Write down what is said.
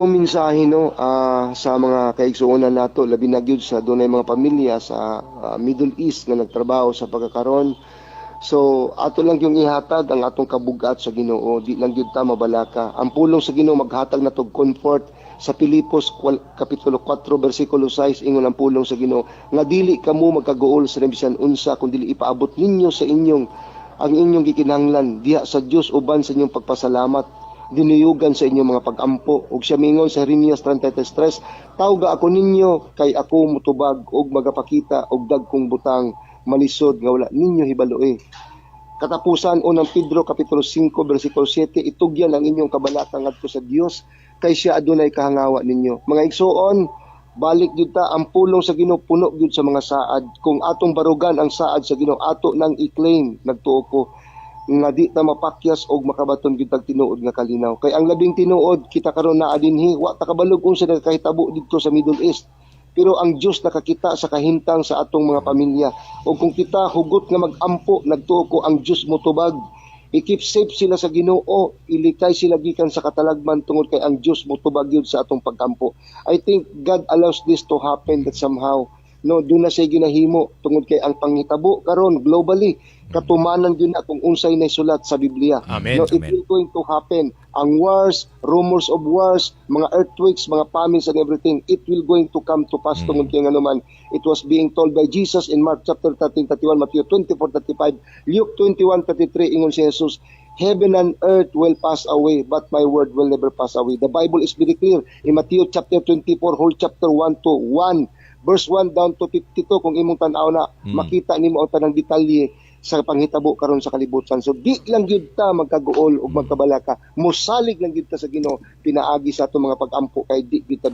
Ang mensahe no sa mga kaigsuonan nato labi na gyud sa dunay mga pamilya sa Middle East nga nagtrabaho sa pagkakaron. So ato lang yung ihatag ang atong kabugat sa Ginoo, di lang gyud ta mabalaka. Ang pulong sa Ginoo maghatag natog comfort sa Pilipos kapitulo 4 bersikulo 6 ingon ang pulong sa Ginoo nga dili kamo magkaguol sa bisan unsa kun dili ipaabot ninyo sa inyong ang inyong gikinahanglan diha sa Dios uban sa inyong pagpasalamat dinuyugan sa inyong mga pag-ampo ug siya mingon sa Jeremias 33:3 tawga ako ninyo kay ako mutubag ug magapakita og dagkong butang malisod nga wala ninyo hibaloi. Katapusan unang Pedro kapitulo 5 bersikulo 7 itugyan ang inyong kabalaka ngadto sa Dios kay siya adunay kahangawa ninyo. Mga igsoon, balik gyud ta ang pulong sa Ginoo puno gyud sa mga saad. Kung atong barugan ang saad sa Ginoo ato nang i-claim nagtuo ko nga di ta mapakyas og makabaton gyud tag tinuod nga kalinaw. Kay ang labing tinuod kita karon naa dinhi wa ta kabalog unsa nagkahitabo didto sa Middle East. Pero ang Dios nakakita sa kahimtang sa atong mga pamilya. O kung kita hugot nga mag-ampo nagtuo ko ang Dios motubag. I-keep safe sila sa Ginoo, ilikay sila gikan sa katalagman tungod kay ang Dios motubag gyud sa atong pagkampo. I think God allows this to happen that somehow no do na siya ginahimo tungod kay ang panghitabo karon globally katumanan gyud na kung unsay naisulat sa Biblia. Amen, No, it amen. will going to happen. Ang wars, rumors of wars, mga earthquakes, mga famines and everything, it will going to come to pass tungod kay nganuman. It was being told by Jesus in Mark chapter 13:31, Matthew 24:35, Luke 21:33 ingon si Jesus, heaven and earth will pass away, but my word will never pass away. The Bible is very clear in Matthew chapter 24, whole chapter 1 to 1. Verse 1 down to 52 kung imong tan-aw na makita nimo ang tanang detalye sa panghitabo karon sa kalibutan. So di lang gyud ta magkaguol ug magkabalaka, mosalig lang gyud ta sa Ginoo pinaagi sa atong mga pag-ampo kay di gyud ta